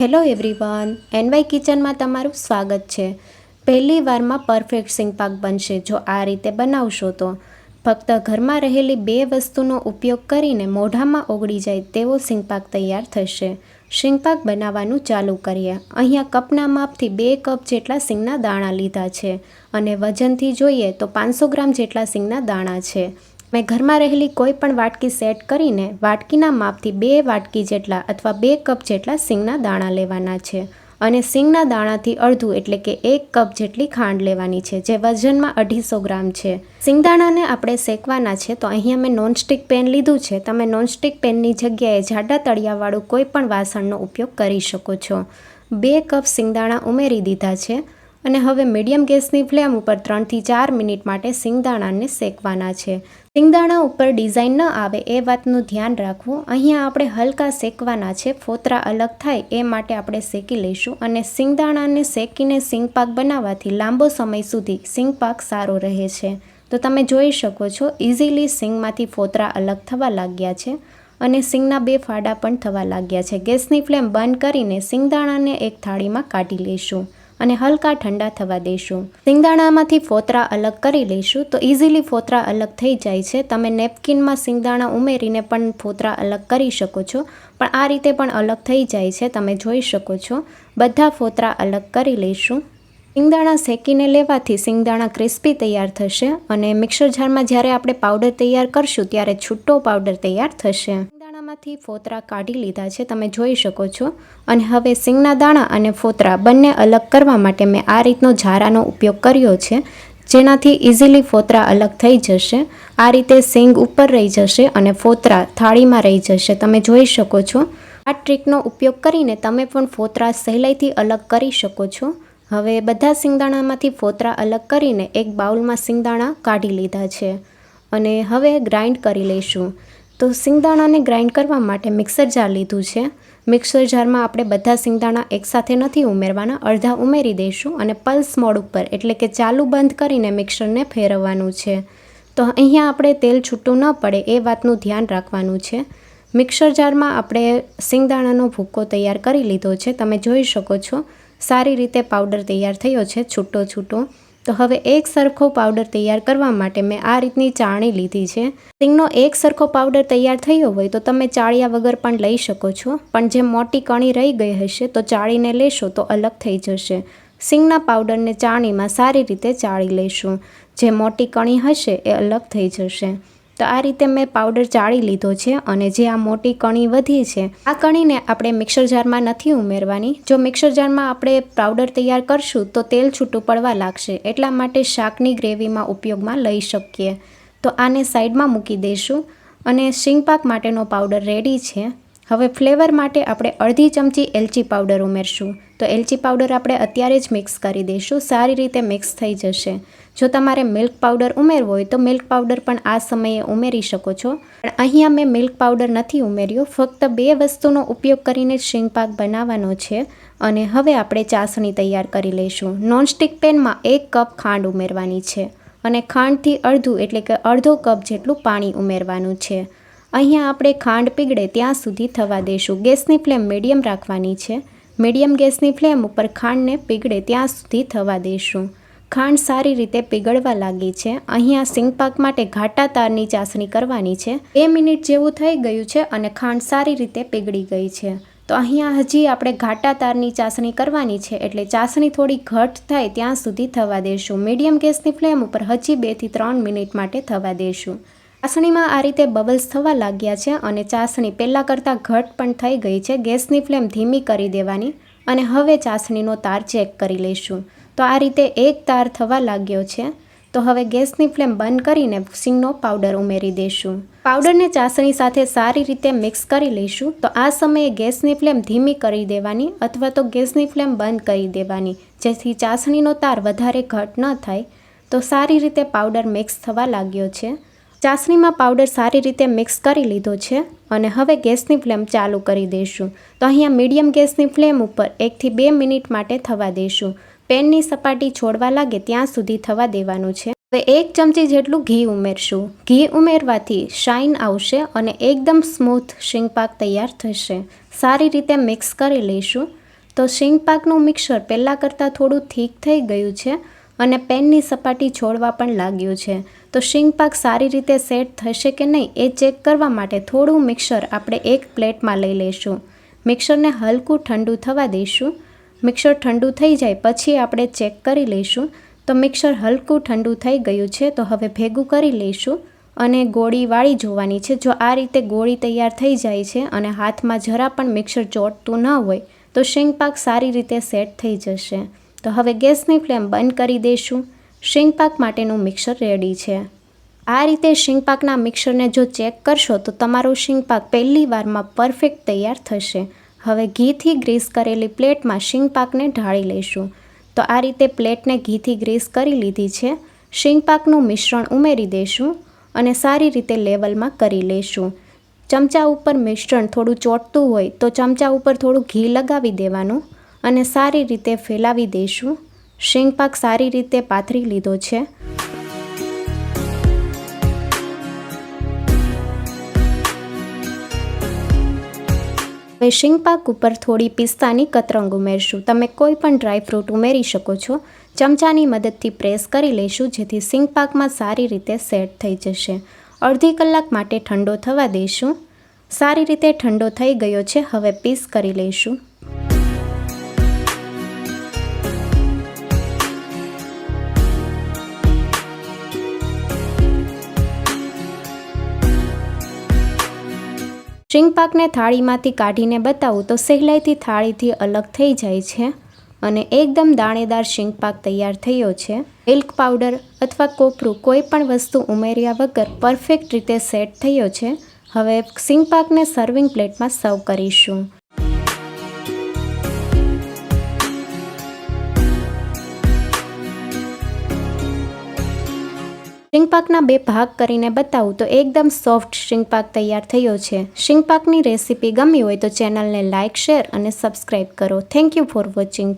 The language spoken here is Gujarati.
હેલો એવરીવન, એનવાય કિચનમાં તમારું સ્વાગત છે. પહેલી વારમાં પરફેક્ટ સિંગપાક બનશે જો આ રીતે બનાવશો તો. ફક્ત ઘરમાં રહેલી બે વસ્તુનો ઉપયોગ કરીને મોઢામાં ઓગળી જાય તેવો સિંગપાક તૈયાર થશે. સિંગપાક બનાવવાનું ચાલુ કરીએ. અહીંયા કપના માપથી 2 કપ જેટલા સિંગના દાણા લીધા છે અને વજનથી જોઈએ તો 500 ગ્રામ જેટલા સિંગના દાણા છે. મેં ઘરમાં રહેલી કોઈ પણ વાટકી સેટ કરીને વાટકીના માપથી 2 વાટકી જેટલા અથવા 2 કપ જેટલા સિંગના દાણા લેવાના છે અને સિંગના દાણાથી અડધું એટલે કે 1 કપ જેટલી ખાંડ લેવાની છે, જે વજનમાં 250 ગ્રામ છે. સિંગદાણાને આપણે શેકવાના છે તો અહીંયા મેં નોનસ્ટિક પેન લીધું છે. તમે નોનસ્ટિક પેનની જગ્યાએ જાડા તળિયાવાળું કોઈ પણ વાસણનો ઉપયોગ કરી શકો છો. 2 કપ સિંગદાણા ઉમેરી દીધા છે અને હવે મીડિયમ ગેસની ફ્લેમ ઉપર 3 થી 4 મિનિટ માટે સિંગદાણાને શેકવાના છે. સિંગદાણા ઉપર ડિઝાઇન ન આવે એ વાતનું ધ્યાન રાખવું. અહીંયા આપણે હલકા શેકવાના છે, ફોતરા અલગ થાય એ માટે આપણે શેકી લઈશું અને સિંગદાણાને શેકીને સિંગપાક બનાવવાથી લાંબો સમય સુધી સિંગપાક સારો રહે છે. તો તમે જોઈ શકો છો ઇઝીલી સિંગમાંથી ફોતરા અલગ થવા લાગ્યા છે અને સિંગના 2 ફાડા પણ થવા લાગ્યા છે. ગેસની ફ્લેમ બંધ કરીને સિંગદાણાને એક થાળીમાં કાઢી લઈશું અને હલકા ઠંડા થવા દઈશું. સિંગદાણામાંથી ફોતરા અલગ કરી લઈશું તો ઇઝીલી ફોતરા અલગ થઈ જાય છે. તમે નેપકિનમાં સિંગદાણા ઉમેરીને પણ ફોતરા અલગ કરી શકો છો, પણ આ રીતે પણ અલગ થઈ જાય છે. તમે જોઈ શકો છો બધા ફોતરા અલગ કરી લઈશું. સિંગદાણા શેકીને લેવાથી સિંગદાણા ક્રિસ્પી તૈયાર થશે અને મિક્સર જારમાં જ્યારે આપણે પાવડર તૈયાર કરશું ત્યારે છૂટો પાવડર તૈયાર થશે. સિંગદાણામાંથી ફોતરા કાઢી લીધા છે, તમે જોઈ શકો છો. અને હવે સિંગના દાણા અને ફોતરા બંને અલગ કરવા માટે મેં આ રીતનો ઝારાનો ઉપયોગ કર્યો છે, જેનાથી ઇઝીલી ફોતરા અલગ થઈ જશે. આ રીતે સિંગ ઉપર રહી જશે અને ફોતરા થાળીમાં રહી જશે. તમે જોઈ શકો છો. આ ટ્રીકનો ઉપયોગ કરીને તમે પણ ફોતરા સહેલાઈથી અલગ કરી શકો છો. હવે બધા સિંગદાણામાંથી ફોતરા અલગ કરીને એક બાઉલમાં સિંગદાણા કાઢી લીધા છે અને હવે ગ્રાઇન્ડ કરી લઈશું. તો સિંગદાણાને ગ્રાઇન્ડ કરવા માટે મિક્સર જાર લીધું છે. મિક્સર જારમાં આપણે બધા સિંગદાણા એકસાથે નથી ઉમેરવાના, અડધા ઉમેરી દઈશું અને પલ્સ મોડ ઉપર એટલે કે ચાલુ બંધ કરીને મિક્સરને ફેરવવાનું છે. તો અહીંયા આપણે તેલ છૂટું ન પડે એ વાતનું ધ્યાન રાખવાનું છે. મિક્સર જારમાં આપણે સિંગદાણાનો ભૂકો તૈયાર કરી લીધો છે. તમે જોઈ શકો છો સારી રીતે પાવડર તૈયાર થયો છે છૂટો છૂટો. તો હવે એક સરખો પાવડર તૈયાર કરવા માટે મેં આ રીતની ચાળણી લીધી છે. સિંગનો એક સરખો પાવડર તૈયાર થયો હોય તો તમે ચાળ્યા વગર પણ લઈ શકો છો, પણ જે મોટી કણી રહી ગઈ હશે તો ચાળીને લેશો તો અલગ થઈ જશે. સિંગના પાવડરને ચાળણીમાં સારી રીતે ચાળી લઈશું. જે મોટી કણી હશે એ અલગ થઈ જશે. તો આ રીતે મેં પાવડર ચાળી લીધો છે અને જે આ મોટી કણી વધી છે આ કણીને આપણે મિક્સર જારમાં નથી ઉમેરવાની. જો મિક્સર જારમાં આપણે પાવડર તૈયાર કરશું તો તેલ છૂટું પડવા લાગશે, એટલા માટે શાકની ગ્રેવીમાં ઉપયોગમાં લઈ શકીએ. તો આને સાઈડમાં મૂકી દઈશું અને સિંગપાક માટેનો પાવડર રેડી છે. હવે ફ્લેવર માટે આપણે અડધી ચમચી એલચી પાવડર ઉમેરશું. તો એલચી પાવડર આપણે અત્યારે જ મિક્સ કરી દઈશું, સારી રીતે મિક્સ થઈ જશે. જો તમારે મિલ્ક પાવડર ઉમેરવો હોય તો મિલ્ક પાવડર પણ આ સમયે ઉમેરી શકો છો, પણ અહીંયા મેં મિલ્ક પાવડર નથી ઉમેર્યો. ફક્ત 2 વસ્તુનો ઉપયોગ કરીને સિંગપાક બનાવવાનો છે. અને હવે આપણે ચાસણી તૈયાર કરી લઈશું. નોનસ્ટિક પેનમાં 1 કપ ખાંડ ઉમેરવાની છે અને ખાંડથી અડધું એટલે કે અડધો કપ જેટલું પાણી ઉમેરવાનું છે. અહીંયા આપણે ખાંડ પીગળે ત્યાં સુધી થવા દઈશું. ગેસની ફ્લેમ મીડિયમ રાખવાની છે. મીડિયમ ગેસની ફ્લેમ ઉપર ખાંડને પીગળે ત્યાં સુધી થવા દઈશું. ખાંડ સારી રીતે પીગળવા લાગી છે. અહીંયા સિંગપાક માટે ઘાટા તારની ચાસણી કરવાની છે. 2 મિનિટ જેવું થઈ ગયું છે અને ખાંડ સારી રીતે પીગળી ગઈ છે. તો અહીંયા હજી આપણે ઘાટા તારની ચાસણી કરવાની છે, એટલે ચાસણી થોડી ઘટ થાય ત્યાં સુધી થવા દઈશું. મીડિયમ ગેસની ફ્લેમ ઉપર હજી 2 થી 3 મિનિટ માટે થવા દઈશું. ચાસણીમાં આ રીતે બબલ્સ થવા લાગ્યા છે અને ચાસણી પહેલાં કરતાં ઘટ પણ થઈ ગઈ છે. ગેસની ફ્લેમ ધીમી કરી દેવાની અને હવે ચાસણીનો તાર ચેક કરી લઈશું. તો આ રીતે એક તાર થવા લાગ્યો છે. તો હવે ગેસની ફ્લેમ બંધ કરીને સિંગનો પાવડર ઉમેરી દઈશું. પાવડરને ચાસણી સાથે સારી રીતે મિક્સ કરી લઈશું. તો આ સમયે ગેસની ફ્લેમ ધીમી કરી દેવાની અથવા તો ગેસની ફ્લેમ બંધ કરી દેવાની, જેથી ચાસણીનો તાર વધારે ઘટ ન થાય. તો સારી રીતે પાવડર મિક્સ થવા લાગ્યો છે. ચાસણીમાં પાવડર સારી રીતે મિક્સ કરી લીધો છે અને હવે ગેસની ફ્લેમ ચાલુ કરી દઈશું. તો અહીંયા મીડિયમ ગેસની ફ્લેમ ઉપર 1 થી 2 મિનિટ માટે થવા દઈશું. પેનની સપાટી છોડવા લાગે ત્યાં સુધી થવા દેવાનું છે. હવે 1 ચમચી જેટલું ઘી ઉમેરશું. ઘી ઉમેરવાથી શાઇન આવશે અને એકદમ સ્મૂથ સિંગપાક તૈયાર થશે. સારી રીતે મિક્સ કરી લઈશું. તો શીંગ પાકનું મિક્સર પહેલાં કરતાં થોડું થીક થઈ ગયું છે અને પેનની સપાટી છોડવા પણ લાગ્યું છે. તો શીંગ પાક સારી રીતે સેટ થશે કે નહીં એ ચેક કરવા માટે થોડું મિક્સર આપણે એક પ્લેટમાં લઈ લઈશું. મિક્સરને હલકું ઠંડુ થવા દઈશું. મિક્સર ઠંડુ થઈ જાય પછી આપણે ચેક કરી લઈશું. તો મિક્સર હલકું ઠંડુ થઈ ગયું છે તો હવે ભેગું કરી લઈશું અને ગોળી વાળી જોવાની છે. જો આ રીતે ગોળી તૈયાર થઈ જાય છે અને હાથમાં જરા પણ મિક્સર ચોંટતું ન હોય તો શીંગ પાક સારી રીતે સેટ થઈ જશે. તો હવે ગેસની ફ્લેમ બંધ કરી દઈશું. શીંગ પાક માટેનું મિક્સર રેડી છે. આ રીતે શીંગ પાકના મિક્સરને જો ચેક કરશો તો તમારો શીંગ પાક પહેલી વારમાં પરફેક્ટ તૈયાર થશે. હવે ઘીથી ગ્રીસ કરેલી પ્લેટમાં શીંગ પાકને ઢાળી લઈશું. તો આ રીતે પ્લેટને ઘીથી ગ્રીસ કરી લીધી છે. શીંગ પાકનું મિશ્રણ ઉમેરી દઈશું અને સારી રીતે લેવલમાં કરી લઈશું. ચમચા ઉપર મિશ્રણ થોડું ચોંટતું હોય તો ચમચા ઉપર થોડું ઘી લગાવી દેવાનું અને સારી રીતે ફેલાવી દઈશું. શીંગ પાક સારી રીતે પાથરી લીધો છે. હવે શીંગ પાક ઉપર થોડી પિસ્તાની કતરંગ ઉમેરશું. તમે કોઈ પણ ડ્રાયફ્રૂટ ઉમેરી શકો છો. ચમચાની મદદથી પ્રેસ કરી લઈશું જેથી શીંગ પાકમાં સારી રીતે સેટ થઈ જશે. અડધી કલાક માટે ઠંડો થવા દઈશું. સારી રીતે ઠંડો થઈ ગયો છે. હવે પીસ કરી લઈશું. શીંગ પાકને થાળીમાંથી કાઢીને બતાવું તો સહેલાઈથી થાળીથી અલગ થઈ જાય છે અને એકદમ દાણેદાર શીંગ પાક તૈયાર થયો છે. મિલ્ક પાવડર અથવા કોપરું કોઈ પણ વસ્તુ ઉમેર્યા વગર પરફેક્ટ રીતે સેટ થયો છે. હવે શીંગ પાકને સર્વિંગ પ્લેટમાં સર્વ કરીશું. શીંગ પાકના બે ભાગ કરીને બતાવું તો એકદમ સોફ્ટ શીંગ પાક તૈયાર થયો છે. શીંગ પાકની રેસીપી ગમી હોય તો ચેનલને લાઇક, શેર અને સબસ્ક્રાઈબ કરો. Thank you for watching.